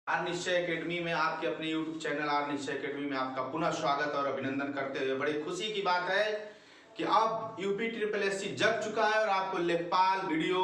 Are निश्चय academy में आपके अपने YouTube चैनल आर निश्चय एकेडमी में आपका पुनः स्वागत और अभिनंदन करते हुए बड़े खुशी की बात है कि अब यूपी ट्रिपल एससी जग चुका है और आपको लेखपाल, वीडियो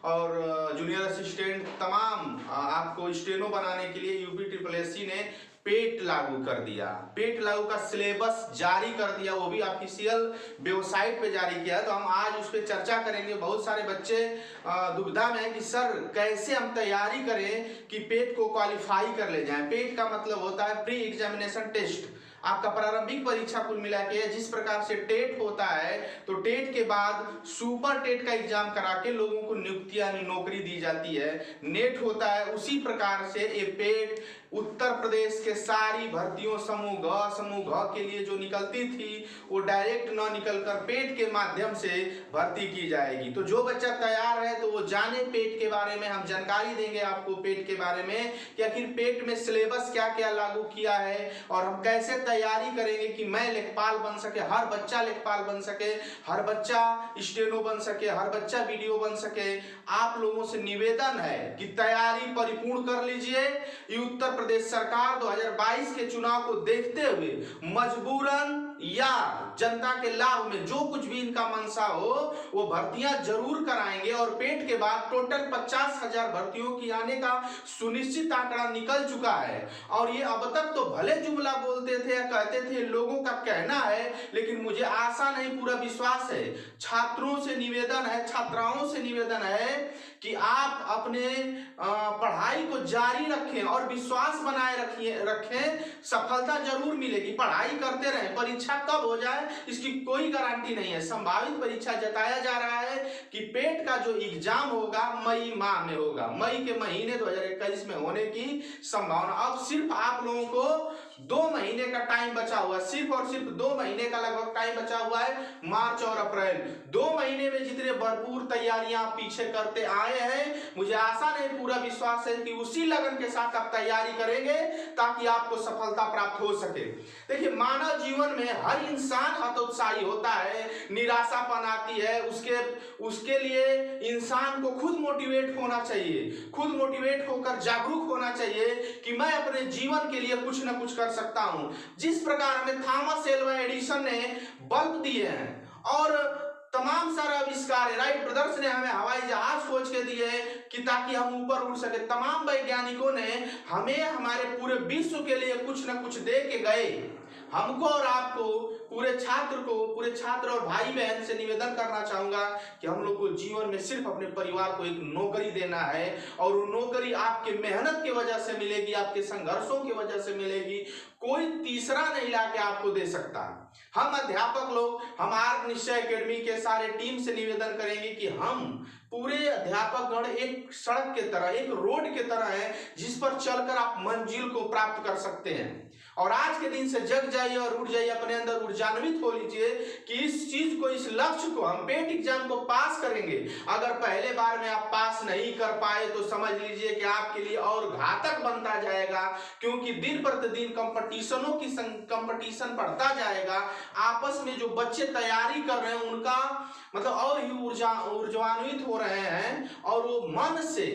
और जूनियर असिस्टेंट तमाम आपको स्टेनो बनाने के लिए यूपी ट्रिपल एससी ने पेट लागू कर दिया। पेट लागू का सिलेबस जारी कर दिया, वो भी ऑफिशियल वेबसाइट पे जारी किया। तो हम आज उस पर चर्चा करेंगे। बहुत सारे बच्चे दुविधा में है कि सर कैसे हम तैयारी करें कि पेट को क्वालिफाई कर ले जाएं। पेट का मतलब होता है प्री एग्जामिनेशन टेस्ट, आपका प्रारंभिक परीक्षा कुल मिला के। जिस प्रकार से टेट होता है तो टेट के बाद सुपर टेट का एग्जाम करा के लोगों को नियुक्ति यानी नौकरी दी जाती है। नेट होता है, उसी प्रकार से ये पेट उत्तर प्रदेश के सारी भर्तियों समूह घ के लिए जो निकलती थी वो डायरेक्ट न निकलकर पेट के माध्यम से भर्ती की जाएगी। तो जो बच्चा तैयार है तो वो जाने पेट के बारे में। हम जानकारी देंगे आपको पेट के बारे में कि आखिर पेट में सिलेबस क्या क्या लागू किया है और हम कैसे तैयारी करेंगे कि मैं लेखपाल बन सके, हर बच्चा लेखपाल बन सके, हर बच्चा स्टेनो बन सके, हर बच्चा वीडियो बन सके। आप लोगों से निवेदन है कि तैयारी परिपूर्ण कर लीजिए। ये उत्तर प्रदेश सरकार 2022 के चुनाव को देखते हुए मजबूरन या जनता के लाभ में जो कुछ भी इनका मंशा हो वो भर्तियां जरूर कराएंगे। और पेट के बाद टोटल 50,000 भर्तियों की आने का सुनिश्चित आंकड़ा निकल चुका है। और ये अब तक तो भले जुमला बोलते थे या कहते थे, लोगों का कहना है, लेकिन मुझे आशा नहीं पूरा विश्वास है। छात्रों से निवेदन है, छात्राओं से निवेदन है कि आप अपने पढ़ाई को जारी रखें और विश्वास बनाए रखें। सफलता जरूर मिलेगी, पढ़ाई करते रहें। परीक्षा कब हो जाए इसकी कोई गारंटी नहीं है। संभावित परीक्षा जताया जा रहा है कि पेट का जो एग्जाम होगा मई माह में होगा, मई के महीने 2021 में होने की संभावना। अब सिर्फ आप लोगों को 2 महीने का टाइम बचा हुआ है, सिर्फ और सिर्फ 2 महीने का लगभग टाइम बचा हुआ है, मार्च और अप्रैल। 2 महीने में जितने भरपूर तैयारियां पीछे करते आए हैं, मुझे आशा नहीं पूरा विश्वास है कि उसी लगन के साथ आप तैयारी करेंगे ताकि आपको सफलता प्राप्त हो सके। देखिए, मानव जीवन में हर इंसान हतोत्साही होता है, निराशापन आती है। उसके लिए इंसान को खुद मोटिवेट होना चाहिए, खुद मोटिवेट होकर जागरूक होना चाहिए कि मैं अपने जीवन के लिए कुछ न कुछ कर सकता हूं। जिस प्रकार हमें थॉमस एल्वा एडिसन ने बल्ब दिए हैं और तमाम सारे आविष्कार है, राइट ब्रदर्स ने हमें हवाई जहाज खोज के दिए कि ताकि हम ऊपर उड़ सके। तमाम वैज्ञानिकों ने हमें हमारे पूरे विश्व के लिए कुछ न कुछ दे के गए। हमको और आपको, पूरे छात्र और भाई बहन से निवेदन करना चाहूंगा कि हम लोग को जीवन में सिर्फ अपने परिवार को एक नौकरी देना है और वो नौकरी आपके मेहनत की वजह से मिलेगी, आपके संघर्षों की वजह से मिलेगी। कोई तीसरा नहीं लाके आपको दे सकता। हम अध्यापक लोग, हम आर निश्चय एकेडमी के सारे टीम से निवेदन करेंगे कि हम पूरे अध्यापक गण एक सड़क के तरह, एक रोड के तरह है जिस पर चलकर आप मंजिल को प्राप्त कर सकते हैं। और आज के दिन से जग जाइए और उठ जाइए, अपने अंदर ऊर्जान्वित हो लीजिए कि इस चीज को, इस लक्ष्य को, हम पेट एग्जाम को पास करेंगे। अगर पहले बार में आप पास नहीं कर पाए तो समझ लीजिए कि आपके लिए और घातक बनता जाएगा, क्योंकि दिन प्रतिदिन कंपटीशन बढ़ता जाएगा। आपस में जो बच्चे तैयारी कर रहे हैं उनका मतलब और ही ऊर्जान्वित हो रहे हैं और वो मन से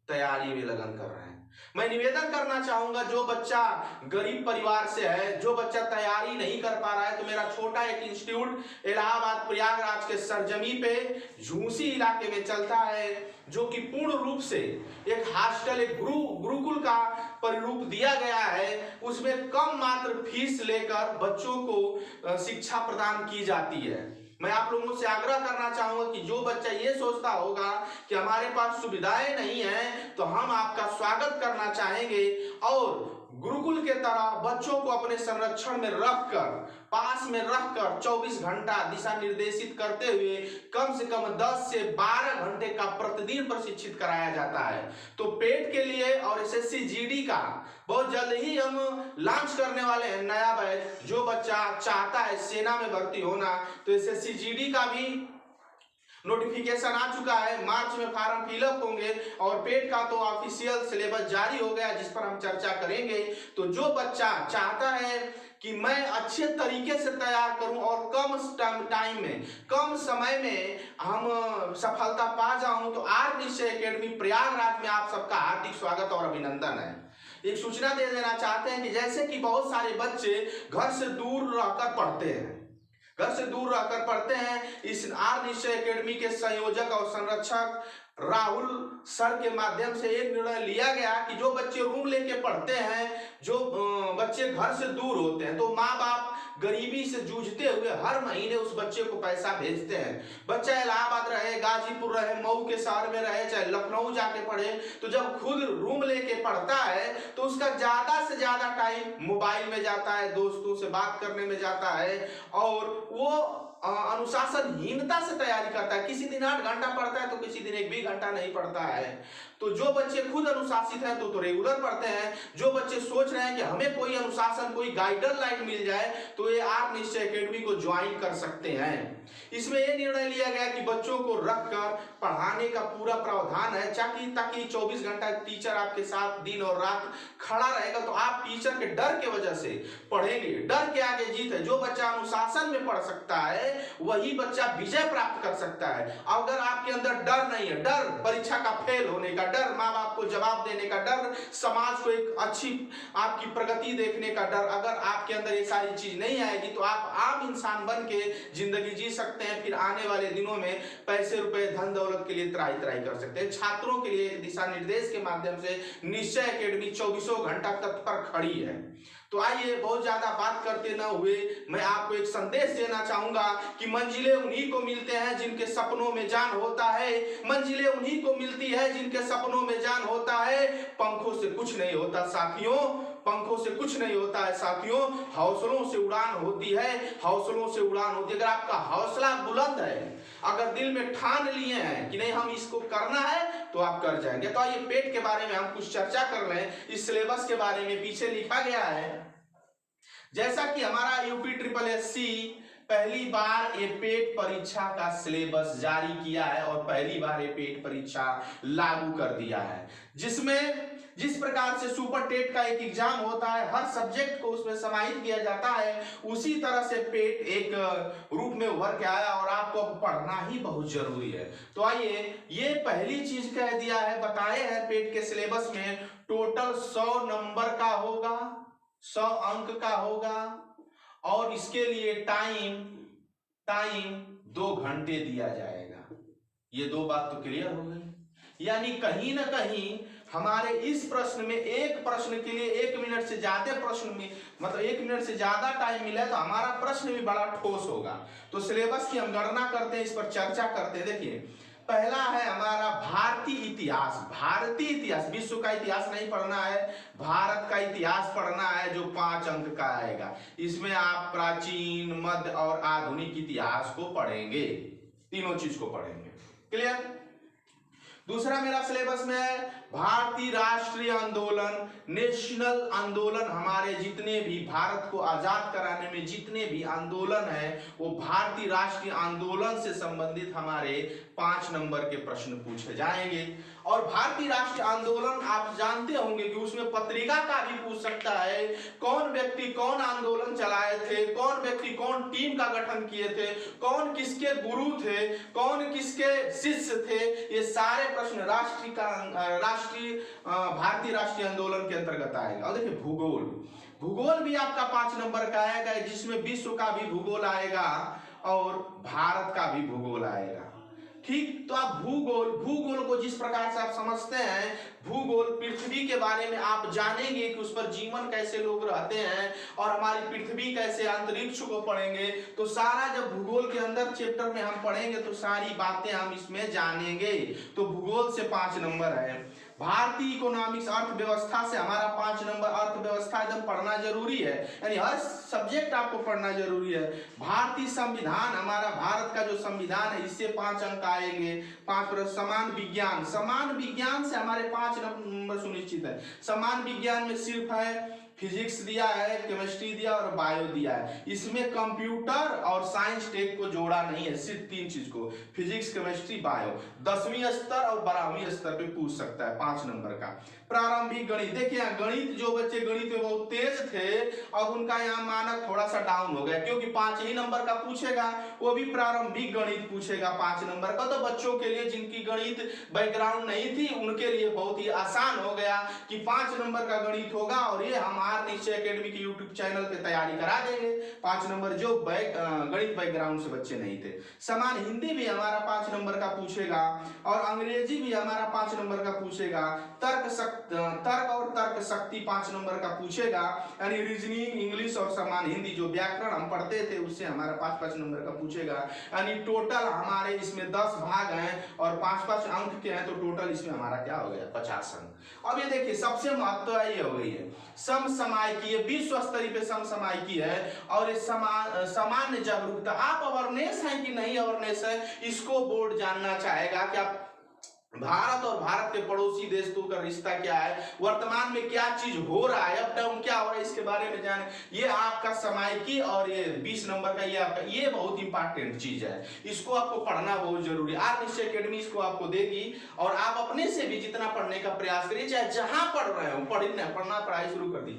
तैयारी में लगन कर रहे हैं। मैं निवेदन करना चाहूंगा, जो बच्चा गरीब परिवार से है, जो बच्चा तैयारी नहीं कर पा रहा है, तो मेरा छोटा एक इंस्टीट्यूट इलाहाबाद प्रयागराज के सरजमी पे झूसी इलाके में चलता है, जो कि पूर्ण रूप से एक हॉस्टल, एक गुरुकुल का परिरूप दिया गया है। उसमें कम मात्र फीस लेकर बच्चों को शिक्षा प्रदान की जाती है। मैं आप लोगों से आग्रह करना चाहूंगा कि जो बच्चा ये सोचता होगा कि हमारे पास सुविधाएं नहीं हैं, तो हम आपका स्वागत करना चाहेंगे और गुरुकुल के तरह बच्चों को अपने संरक्षण में रखकर, पास में रखकर 24 घंटा दिशा निर्देशित करते हुए कम से कम 10 से 12 घंटे का प्रतिदिन प्रशिक्षित कराया जाता है। तो पेट के लिए और एसएससी जीडी का बहुत जल्द ही हम लॉन्च करने वाले हैं नया बैच। जो बच्चा चाहता है सेना में भर्ती होना तो एसएससी जीडी का भी नोटिफिकेशन आ चुका है, मार्च में फॉर्म फिलअप होंगे और पेट का तो ऑफिशियल सिलेबस जारी हो गया जिस पर हम चर्चा करेंगे। तो जो बच्चा चाहता है कि मैं अच्छे तरीके से तैयार करूं और कम टाइम में, कम समय में हम सफलता पा जाऊं, तो आर निश्चय एकेडमी प्रयागराज में आप सबका हार्दिक स्वागत और अभिनंदन है। एक सूचना दे देना चाहते हैं कि जैसे कि बहुत सारे बच्चे घर से दूर रहकर पढ़ते हैं, इस आर निश्चय एकेडमी के संयोजक और संरक्षक राहुल सर के माध्यम से एक निर्णय लिया गया कि जो बच्चे रूम लेके पढ़ते हैं, जो बच्चे घर से दूर होते हैं, तो माँ बाप गरीबी से जूझते हुए हर महीने उस बच्चे को पैसा भेजते हैं। बच्चा इलाहाबाद रहे, गाजीपुर रहे, मऊ के शहर में रहे, चाहे लखनऊ जाके पढ़े, तो जब खुद रूम लेके पढ़ता है तो उसका ज्यादा से ज्यादा टाइम मोबाइल में जाता है, दोस्तों से बात करने में जाता है और वो अनुशासनहीनता से तैयारी करता है। किसी दिन 8 घंटा पढ़ता है तो किसी दिन 1 भी घंटा नहीं पढ़ता है। तो जो बच्चे खुद अनुशासित हैं तो रेगुलर पढ़ते हैं। जो बच्चे सोच रहे हैं कि हमें कोई अनुशासन, कोई गाइडलाइन मिल जाए, तो ये आर निश्चय एकेडमी को ज्वाइन कर सकते हैं। इसमें यह निर्णय लिया गया कि बच्चों को रखकर पढ़ाने का पूरा प्रावधान है, ताकि 24 घंटा टीचर आपके साथ दिन और रात खड़ा रहेगा, तो आप टीचर के डर के वजह से पढ़ेंगे। डर के आगे जीत है। जो बच्चा अनुशासन में पढ़ सकता है वही बच्चा विजय प्राप्त कर सकता है। अगर आपके अंदर डर नहीं है, डर परीक्षा का फेल होने का डर, माँ बाप को जवाब देने का डर, समाज को एक अच्छी आपकी प्रगति देखने का डर, अगर आपके अंदर ये सारी चीज नहीं आएगी तो आप आम इंसान बन के जिंदगी जी सकते हैं। फिर आने वाले दिनों में पैसे रुपए धन दौलत के लिए त्राही कर सकते हैं। छात्रों के लिए दिशा निर्देश के माध्यम से निश्चय एकेडमी 24 घंटा तत्पर खड़ी है। तो आइए बहुत ज्यादा बात करते न हुए मैं आपको एक संदेश देना चाहूंगा कि मंजिलें उन्हीं को मिलते हैं जिनके सपनों में जान होता है। मंजिलें उन्हीं को मिलती है जिनके सपनों में जान होता है। पंखों से कुछ नहीं होता साथियों, पंखों से कुछ नहीं होता है साथियों, हौसलों से उड़ान होती है, हौसलों से उड़ान होती है। अगर आपका हौसला बुलंद है, अगर दिल में ठान लिए हैं कि नहीं हम इसको करना है, तो आप कर जाएंगे। तो आइए पेट के बारे में हम कुछ चर्चा कर रहे हैं। इस सिलेबस के बारे में पीछे लिखा गया है, जैसा कि हमारा यूपी पहली बार ये पेट परीक्षा का सिलेबस जारी किया है और पहली बार ये पेट परीक्षा लागू कर दिया है, जिसमें जिस प्रकार से सुपर टेट का एक एग्जाम होता है, हर सब्जेक्ट को उसमें समाहित किया जाता है, उसी तरह से पेट एक रूप में उभर के आया और आपको पढ़ना ही बहुत जरूरी है। तो आइए ये पहली चीज कह दिया है, बताए हैं पेट के सिलेबस में टोटल 100 नंबर का होगा, 100 अंक का होगा और इसके लिए टाइम 2 घंटे दिया जाएगा। ये 2 बात तो क्लियर हो गई। यानी कहीं ना कहीं हमारे इस प्रश्न में एक प्रश्न के लिए 1 मिनट से ज्यादा प्रश्न में, मतलब 1 मिनट से ज्यादा टाइम मिला तो हमारा प्रश्न भी बड़ा ठोस होगा। तो सिलेबस की हम गणना करते हैं, इस पर चर्चा करते हैं। देखिए पहला है हमारा भारतीय इतिहास, विश्व का इतिहास नहीं पढ़ना है, भारत का इतिहास पढ़ना है, जो 5 अंक का आएगा। इसमें आप प्राचीन, मध्य और आधुनिक इतिहास को पढ़ेंगे, तीनों चीज को पढ़ेंगे। क्लियर। दूसरा मेरा सिलेबस में है भारतीय राष्ट्रीय आंदोलन, नेशनल आंदोलन। हमारे जितने भी भारत को आजाद कराने में जितने भी आंदोलन है वो भारतीय राष्ट्रीय आंदोलन से संबंधित हमारे 5 नंबर के प्रश्न पूछे जाएंगे। और भारतीय राष्ट्रीय आंदोलन आप जानते होंगे कि उसमें पत्रिका का भी पूछ सकता है, कौन व्यक्ति कौन आंदोलन चलाए थे, कौन व्यक्ति कौन टीम का गठन किए थे, कौन किसके गुरु थे, कौन किसके शिष्य थे। ये सारे प्रश्न भारतीय राष्ट्रीय आंदोलन के अंतर्गत आएगा। और देखिए भूगोल भी आपका 5 नंबर का आएगा, जिसमें विश्व का भी भूगोल आएगा और भारत का भी भूगोल आएगा। ठीक। तो आप भूगोल को जिस प्रकार से आप समझते हैं, भूगोल पृथ्वी के बारे में आप जानेंगे कि उस पर जीवन कैसे लोग रहते हैं और हमारी पृथ्वी कैसे, अंतरिक्ष को पढ़ेंगे। तो सारा जब भूगोल के अंदर चैप्टर में हम पढ़ेंगे तो सारी बातें हम इसमें जानेंगे। तो भूगोल से 5 नंबर है। भारतीय इकोनॉमिक्स, अर्थव्यवस्था से हमारा 5 नंबर, अर्थव्यवस्था एकदम पढ़ना जरूरी है, यानी हर सब्जेक्ट आपको पढ़ना जरूरी है। भारतीय संविधान, हमारा भारत का जो संविधान है, इससे 5 अंक आएंगे। 5 समान विज्ञान से हमारे 5 नंबर सुनिश्चित है। समान विज्ञान में सिर्फ है फिजिक्स दिया है, केमिस्ट्री दिया और बायो दिया है। इसमें कंप्यूटर और साइंस टेक को जोड़ा नहीं है, सिर्फ 3 चीज को, फिजिक्स, केमिस्ट्री, बायो। 10वीं स्तर और 12वीं स्तर पे पूछ सकता है 5 नंबर का। प्रारंभिक गणित, देखिए गणित, जो बच्चे गणित में बहुत तेज थे अब उनका यहाँ मानक थोड़ा सा डाउन हो गया, क्योंकि 5 ही नंबर का पूछेगा, वो भी प्रारंभिक गणित पूछेगा 5 नंबर का। तो बच्चों के लिए जिनकी गणित बैकग्राउंड नहीं थी उनके लिए बहुत ही आसान हो गया कि 5 नंबर का गणित होगा, और ये हम आर निश्चय एकेडमी के यूट्यूब चैनल पे तैयारी करा देंगे 5 नंबर, जो गणित बैकग्राउंड से बच्चे नहीं थे। समान हिंदी भी हमारा 5 नंबर का पूछेगा, और अंग्रेजी भी हमारा 5 नंबर का पूछेगा। तर्क और तर्क शक्ति 5 नंबर का पूछेगा, यानी रीजनिंग, इंग्लिश और समान हिंदी जो व्याकरण हम पढ़ते थे उससे हमारा 5-5 नंबर का पूछेगा। यानी टोटल हमारे इसमें 10 भाग हैं और 5-5 अंक के हैं, तो टोटल इसमें हमारा क्या हो गया, 50 अंक। अब ये देखिए सबसे महत्व ये हो गई है समसामयिकी, ये विश्व स्तरीय पे समसामयिकी है, और ये सामान्य जागरूकता। आप अवेयरनेस है कि नहीं अवेयरनेस है, इसको बोर्ड जानना चाहेगा कि आप भारत और भारत के पड़ोसी देशों का रिश्ता क्या है, वर्तमान में क्या चीज हो रहा है, अप डाउन क्या हो रहा है, इसके बारे में जाने। ये आपका समायिकी और ये 20 नंबर का ये आपका ये बहुत इंपॉर्टेंट चीज है, इसको आपको पढ़ना बहुत जरूरी है। आर निश्चय एकेडमी इसको आपको देगी, और आप अपने से भी जितना पढ़ने का प्रयास करिए, चाहे जहां पढ़ रहे हो पढ़ाई शुरू कर दी।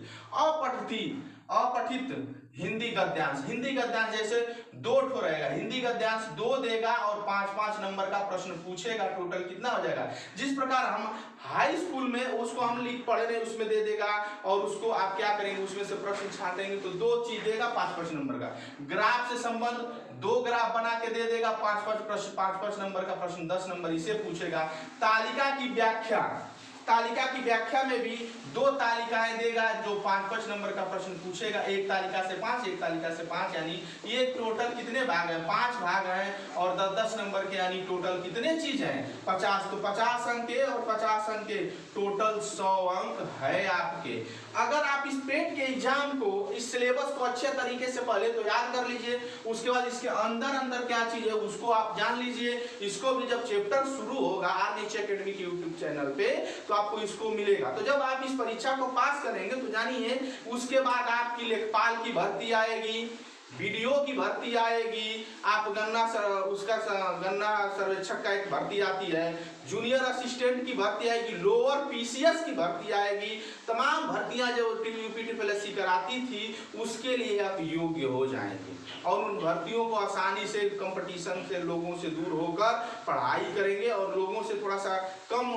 अपठित हिंदी गद्यांश, हिंदी गद्यांश जैसे 2 ठो रहेगा, हिंदी गद्यांश 2 देगा और 5-5 नंबर का प्रश्न पूछेगा। टोटल कितना हो जाएगा, जिस प्रकार हम हाई स्कूल में उसको हम लिख पढ़े रहे उसमें दे देगा, और उसको आप क्या करेंगे उसमें से प्रश्न छाटेंगे तो 2 चीज देगा 5-5 नंबर का। ग्राफ से संबंध 2 ग्राफ बना के दे देगा, 5-5 प्रश्न, 5-5 नंबर का प्रश्न 10 नंबर इसे पूछेगा। तालिका की व्याख्या में भी 2 तालिकाएं देगा जो 5-5 नंबर का प्रश्न पूछेगा, एक तालिका से 5, एक तालिका से 5, यानी ये टोटल कितने भाग हैं, 5 भाग हैं, और 10-10 नंबर के, यानी टोटल कितने चीज हैं, 50। तो 50 अंक के और 50 अंक के टोटल 100 अंक है आपके। अगर आप इस पेट के एग्जाम को, इस सिलेबस को अच्छे तरीके से पहले तो याद कर लीजिए, उसके बाद इसके अंदर क्या चीज है उसको आप जान लीजिए। इसको भी जब चैप्टर शुरू होगा आर निश्चय एकेडमी के यूट्यूब चैनल पे, तो आपको इसको मिलेगा। तो जब आप इस परीक्षा को पास करेंगे तो जानिए उसके बाद आपकी लेखपाल की भर्ती आएगी, वीडियो की भर्ती आएगी, आप गन्ना सर्वेक्षक का एक भर्ती आती है, जूनियर असिस्टेंट की भर्ती आएगी, लोअर पीसीएस की भर्ती आएगी। तमाम भर्तियां जो यूपीटीपीएससी कराती थी उसके लिए आप योग्य हो जाएंगे, और उन भर्तियों को आसानी से कंपटीशन से लोगों से दूर होकर पढ़ाई करेंगे, और लोगों से थोड़ा सा कम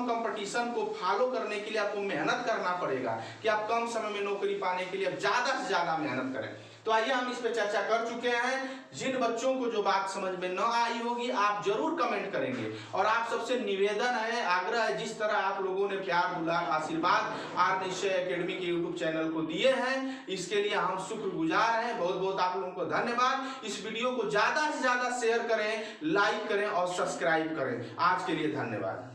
कंपटीशन को फॉलो करने के लिए आपको मेहनत करना पड़ेगा, कि आप कम समय में नौकरी पाने के लिए आप ज्यादा से ज्यादा मेहनत करें। तो आइए हम इस पे चर्चा कर चुके हैं। जिन बच्चों को जो बात समझ में न आई होगी आप जरूर कमेंट करेंगे, और आप सबसे निवेदन है, आग्रह है, जिस तरह आप लोगों ने प्यार, दुलार, आशीर्वाद आर निश्चय एकेडमी के यूट्यूब चैनल को दिए हैं, इसके लिए हम शुक्रगुजार हैं। बहुत बहुत आप लोगों को धन्यवाद। इस वीडियो को ज्यादा से ज्यादा शेयर करें, लाइक करें और सब्सक्राइब करें। आज के लिए धन्यवाद।